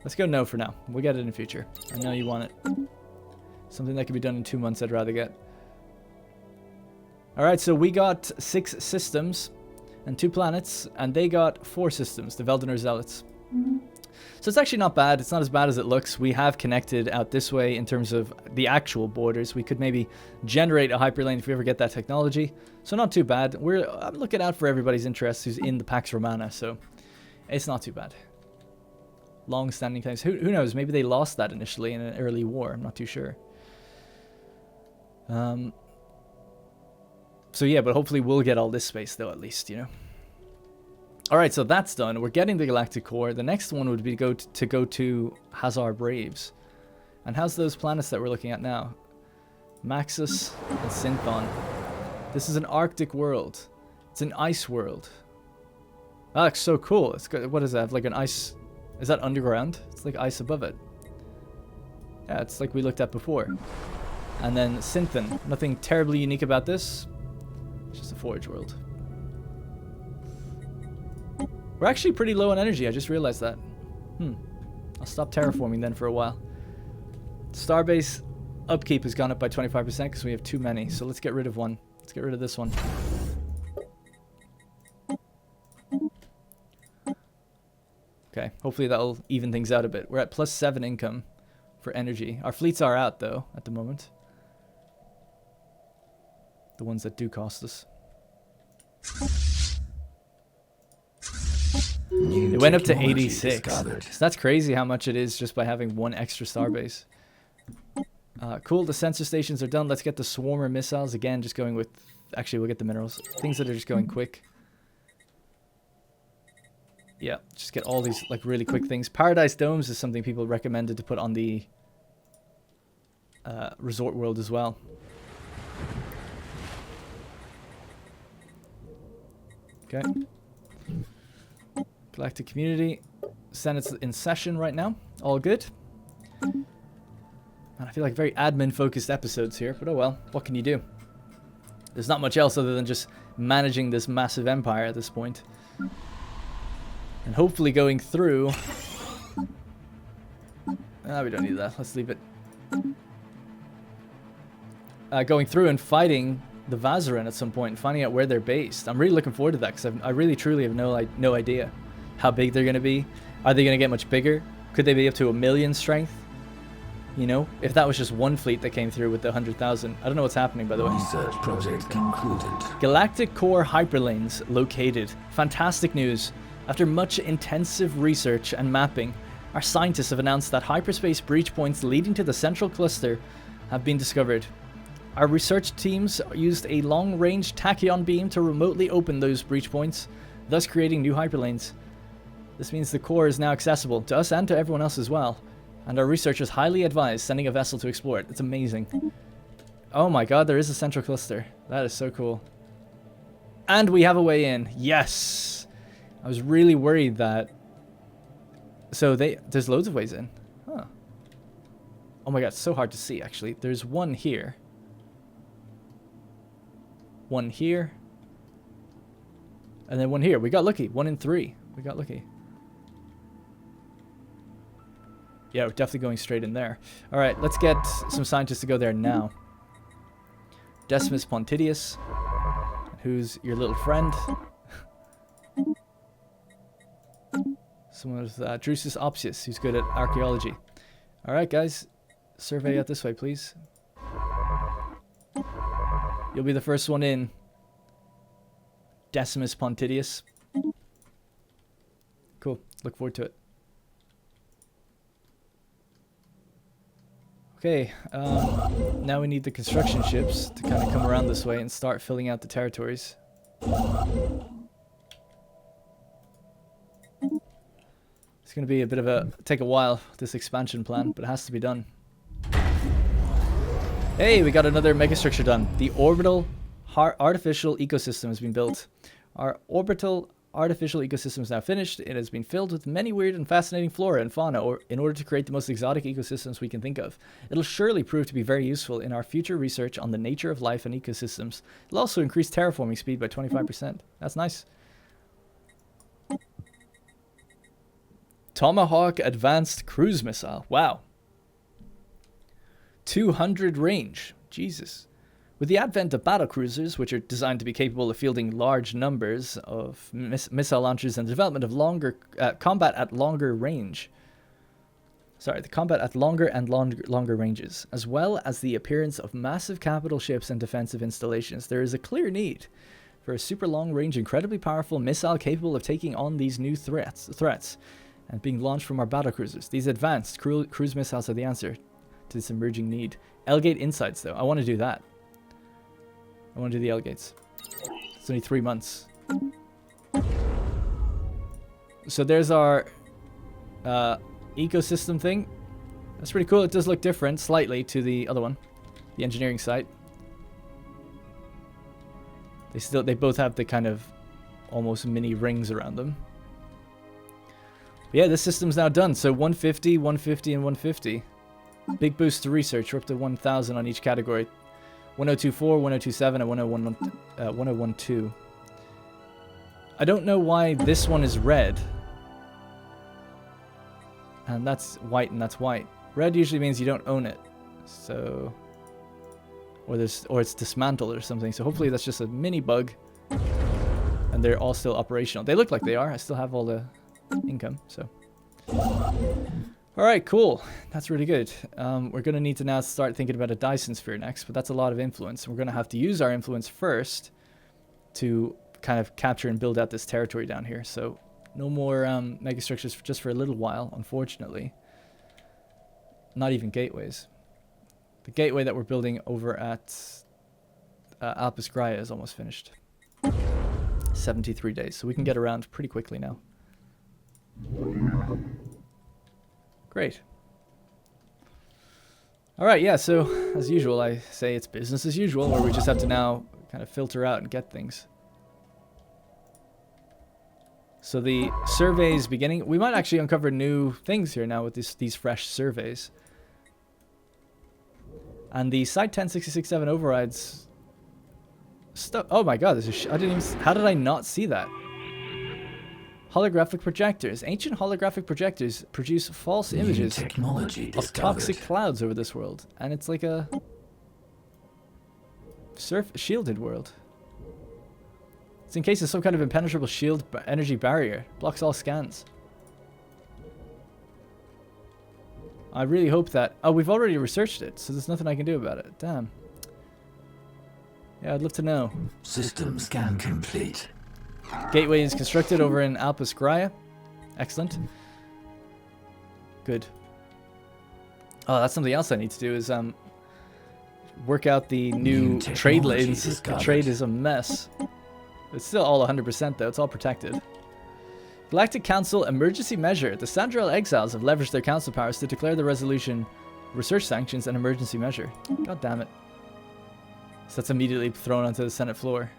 Let's go no for now. We'll get it in the future. I know you want it. Something that can be done in 2 months I'd rather get. Alright, so we got 6 systems and 2 planets, and they got 4 systems, the Veldener Zealots. So it's actually not bad. It's not as bad as it looks. We have connected out this way in terms of the actual borders. We could maybe generate a hyperlane if we ever get that technology. So not too bad. I'm looking out for everybody's interest who's in the Pax Romana, so it's not too bad. Long-standing claims. Who knows? Maybe they lost that initially in an early war. I'm not too sure. So yeah, but hopefully we'll get all this space though, at least, you know. Alright, so that's done. We're getting the Galactic Core. The next one would be to go to Hazar Braves. And how's those planets that we're looking at now? Maxus and Synthon. This is an Arctic world. It's an ice world. That looks so cool. It's got, what is that? Like an ice... Is that underground? It's like ice above it. Yeah, it's like we looked at before. And then Synthon. Nothing terribly unique about this. It's just a forge world. We're actually pretty low on energy. I just realized that. I'll stop terraforming then for a while. Starbase upkeep has gone up by 25% because we have too many. So let's get rid of one. Let's get rid of this one. Okay, hopefully that'll even things out a bit. We're at +7 income for energy. Our fleets are out though at the moment. The ones that do cost us. It went up to 86. So that's crazy how much it is just by having one extra starbase. Cool, the sensor stations are done. Let's get the swarmer missiles. Again, just going with... Actually, we'll get the minerals. Things that are just going quick. Yeah, just get all these like really quick things. Paradise Domes is something people recommended to put on the resort world as well. Okay. Galactic Community. Senate's in session right now. All good. Man, I feel like very admin-focused episodes here, but oh well. What can you do? There's not much else other than just managing this massive empire at this point. And hopefully going through... we don't need that. Let's leave it. Going through and fighting the Vazaran at some point and finding out where they're based. I'm really looking forward to that because I really truly have no idea how big they're going to be. Are they going to get much bigger? Could they be up to 1 million strength? You know, if that was just one fleet that came through with the 100,000. I don't know what's happening, by the way. Research project concluded. Galactic Core hyperlanes located. Fantastic news. After much intensive research and mapping, Our scientists have announced that hyperspace breach points leading to the central cluster have been discovered. Our research teams used a long-range tachyon beam to remotely open those breach points, thus creating new hyperlanes. This means the core is now accessible to us and to everyone else as well, and our researchers highly advise sending a vessel to explore it. It's amazing. Oh my god, there is a central cluster. That is so cool. And we have a way in. Yes! I was really worried that... So there's loads of ways in. Huh. Oh my god, it's so hard to see actually. There's one here. One here. And then one here. We got lucky. 1 in 3. We got lucky. Yeah, we're definitely going straight in there. Alright, let's get some scientists to go there now. Decimus Pontidius, who's your little friend. Someone with Drusus Opsius, who's good at archaeology. Alright guys, survey out this way please. You'll be the first one in. Decimus Pontidius. Cool, look forward to it. Okay, now we need the construction ships to kind of come around this way and start filling out the territories. It's going to be a bit of take a while, this expansion plan, but it has to be done. Hey, we got another megastructure done. The orbital artificial ecosystem has been built. Our orbital artificial ecosystem is now finished. It has been filled with many weird and fascinating flora and fauna in order to create the most exotic ecosystems we can think of. It'll surely prove to be very useful in our future research on the nature of life and ecosystems. It'll also increase terraforming speed by 25%. That's nice. Tomahawk Advanced Cruise Missile. Wow. 200 range. Jesus. With the advent of battlecruisers, which are designed to be capable of fielding large numbers of missile launchers and the development of combat at longer range. Sorry, the combat at longer and longer ranges, as well as the appearance of massive capital ships and defensive installations, there is a clear need for a super long-range, incredibly powerful missile capable of taking on these new threats and being launched from our battlecruisers. These advanced cruise missiles are the answer to this emerging need. L-Gate Insights, though. I want to do that. I want to do the L-Gates. It's only 3 months. So there's our ecosystem thing. That's pretty cool. It does look different slightly to the other one, the engineering site. They both have the kind of almost mini rings around them. But yeah, this system's now done. So 150, 150, and 150. Big boost to research. We're up to 1,000 on each category. 1024, 1027, and 1012. I don't know why this one is red. And that's white and that's white. Red usually means you don't own it. So... Or it's dismantled or something. So hopefully that's just a mini bug. And they're all still operational. They look like they are. I still have all the income, so... Alright, cool. That's really good. We're going to need to now start thinking about a Dyson sphere next, but that's a lot of influence. We're going to have to use our influence first to kind of capture and build out this territory down here. So no more megastructures just for a little while, unfortunately. Not even gateways. The gateway that we're building over at Alpes Graia is almost finished. 73 days, so we can get around pretty quickly now. Great. Alright, yeah, so as usual, I say it's business as usual, where we just have to now kind of filter out and get things. So the surveys beginning, we might actually uncover new things here now with these fresh surveys. And the Site 10667 overrides stuff. Oh my god, I didn't even, how did I not see that? Holographic projectors. Ancient holographic projectors produce false images of toxic clouds over this world. And it's like a shielded world. It's in case of some kind of impenetrable shield energy barrier. Blocks all scans. I really hope that... Oh, we've already researched it, so there's nothing I can do about it. Damn. Yeah, I'd love to know. System scan complete. Gateway is constructed over in Alpes Graia. Excellent. Good. Oh, that's something else I need to do is work out the new trade lanes. The trade is a mess. It's still all 100% though. It's all protected. Galactic Council emergency measure. The Sandrel exiles have leveraged their council powers to declare the resolution, research sanctions, an emergency measure. God damn it. So that's immediately thrown onto the Senate floor.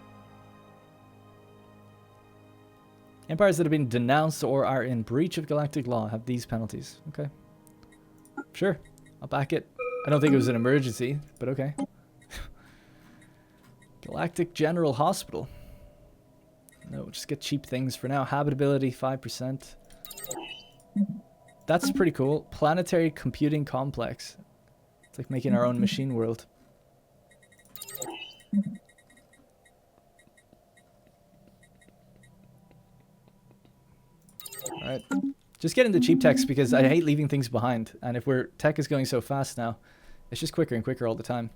Empires that have been denounced or are in breach of galactic law have these penalties. Okay. Sure. I'll back it. I don't think it was an emergency, but okay. Galactic General Hospital. No, just get cheap things for now. Habitability, 5%. That's pretty cool. Planetary Computing Complex. It's like making our own machine world. Alright. Just get into cheap techs because I hate leaving things behind. And if tech is going so fast now, it's just quicker and quicker all the time.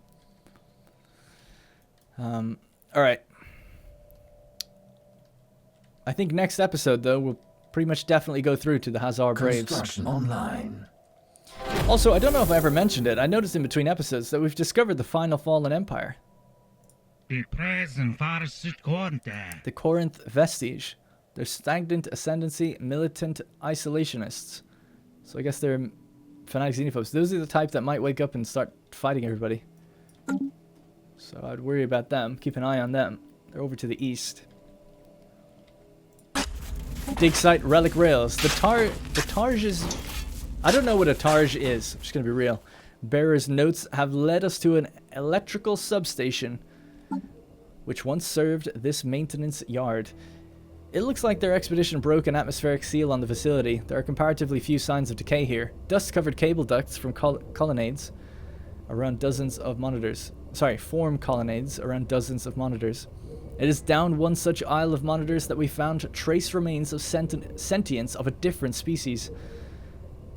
Alright. I think next episode, though, we'll pretty much definitely go through to the Hazar Braves. Construction online. Also, I don't know if I ever mentioned it. I noticed in between episodes that we've discovered the final fallen empire. The Corinth Vestige. They're stagnant ascendancy, militant isolationists. So I guess they're fanatic xenophobes. Those are the type that might wake up and start fighting everybody. So I'd worry about them. Keep an eye on them. They're over to the east. Dig site relic rails. The Targe is... I don't know what a Targe is. I'm just going to be real. Bearer's notes have led us to an electrical substation which once served this maintenance yard. It looks like their expedition broke an atmospheric seal on the facility. There are comparatively few signs of decay here. Dust-covered cable ducts from colonnades around dozens of monitors. Form colonnades around dozens of monitors. It is down one such aisle of monitors that we found trace remains of sentience of a different species.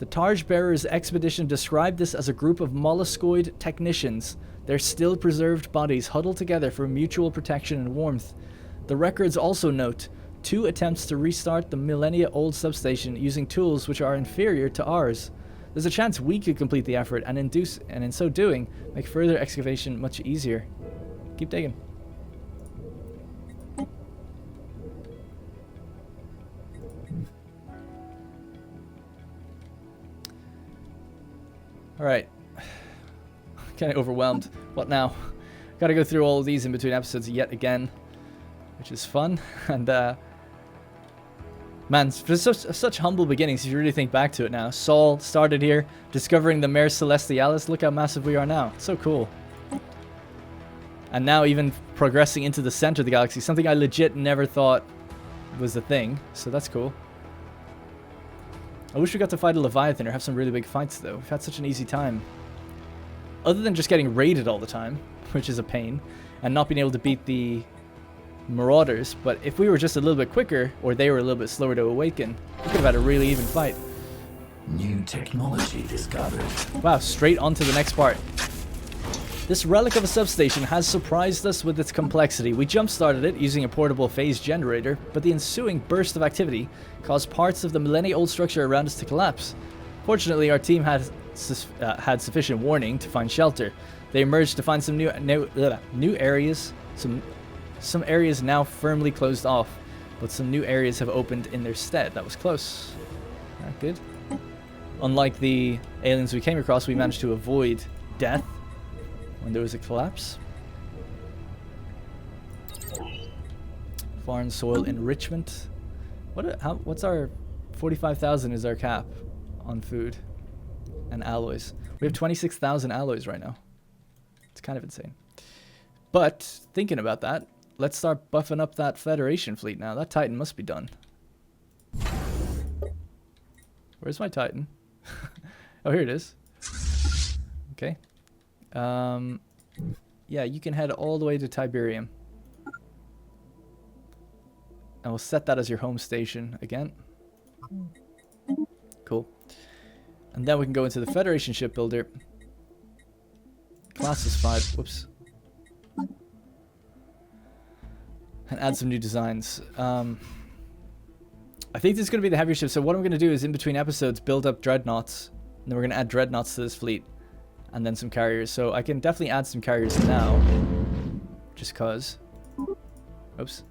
The Targe Bearer's expedition described this as a group of molluscoid technicians, their still preserved bodies huddled together for mutual protection and warmth. The records also note 2 attempts to restart the millennia-old substation using tools which are inferior to ours. There's a chance we could complete the effort and in so doing, make further excavation much easier. Keep digging. Alright. Kind of overwhelmed. What now? Gotta go through all of these in between episodes yet again, which is fun. And, man, for such humble beginnings, if you really think back to it now. Saul started here, discovering the Mare Celestialis. Look how massive we are now. It's so cool. And now even progressing into the center of the galaxy, something I legit never thought was a thing. So that's cool. I wish we got to fight a Leviathan or have some really big fights, though. We've had such an easy time. Other than just getting raided all the time, which is a pain, and not being able to beat the Marauders. But if we were just a little bit quicker, or they were a little bit slower to awaken, we could have had a really even fight. New technology discovered. Wow, straight on to the next part. This relic of a substation has surprised us with its complexity. We jump-started it using a portable phase generator, but the ensuing burst of activity caused parts of the millennia-old structure around us to collapse. Fortunately, our team had sufficient warning to find shelter. They emerged to find some new areas, some areas now firmly closed off, but some new areas have opened in their stead. That was close. Not good. Unlike the aliens we came across, we managed to avoid death when there was a collapse. Foreign soil enrichment. What's our 45,000 is our cap on food and alloys. We have 26,000 alloys right now. It's kind of insane. But thinking about that, let's start buffing up that Federation fleet now. That Titan must be done. Where's my Titan? Oh, here it is. Okay. Yeah, you can head all the way to Tiberium. And we'll set that as your home station again. Cool. And then we can go into the Federation shipbuilder. Class is 5. Whoops. And add some new designs. I think this is going to be the heavier ship. So what I'm going to do is in between episodes build up dreadnoughts. And then we're going to add dreadnoughts to this fleet. And then some carriers. So I can definitely add some carriers now. Just cause. Oops.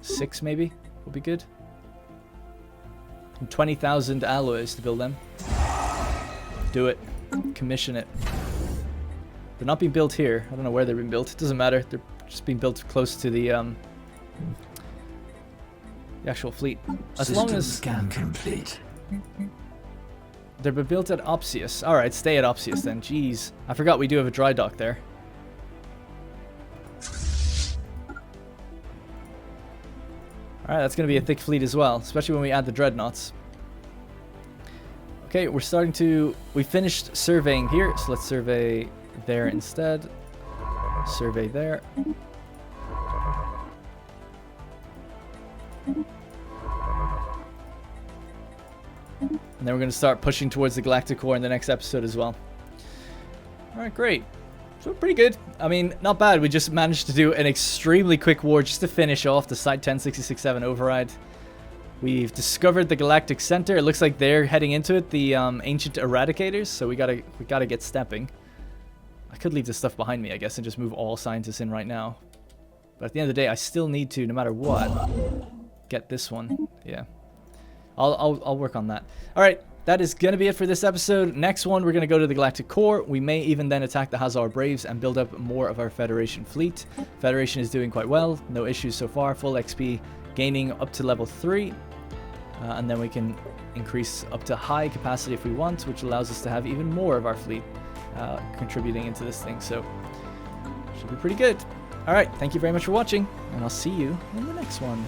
6 maybe would be good. 20,000 alloys to build them. Do it. Commission it. They're not being built here. I don't know where they're being built. It doesn't matter. They're just being built close to the actual fleet. As long as scan complete. they're built at Opsius. Alright, stay at Opsius then. Jeez. I forgot we do have a dry dock there. Alright, that's going to be a thick fleet as well, especially when we add the dreadnoughts. Okay, we're starting to... We finished surveying here, so let's survey there instead. Survey there. And then we're going to start pushing towards the Galactic core in the next episode as well. Alright, great. So pretty good. I mean, not bad. We just managed to do an extremely quick war just to finish off the Site 1066-7 override. We've discovered the Galactic Center. It looks like they're heading into it, the ancient eradicators. So we gotta get stepping. I could leave this stuff behind me, I guess, and just move all scientists in right now. But at the end of the day, I still need to, no matter what, get this one. Yeah. I'll work on that. Alright, that is going to be it for this episode. Next one, we're going to go to the Galactic Core. We may even then attack the Hazar Braves and build up more of our Federation fleet. Federation is doing quite well. No issues so far. Full XP gaining up to level 3. And then we can increase up to high capacity if we want, which allows us to have even more of our fleet contributing into this thing. So, should be pretty good. Alright, thank you very much for watching, and I'll see you in the next one.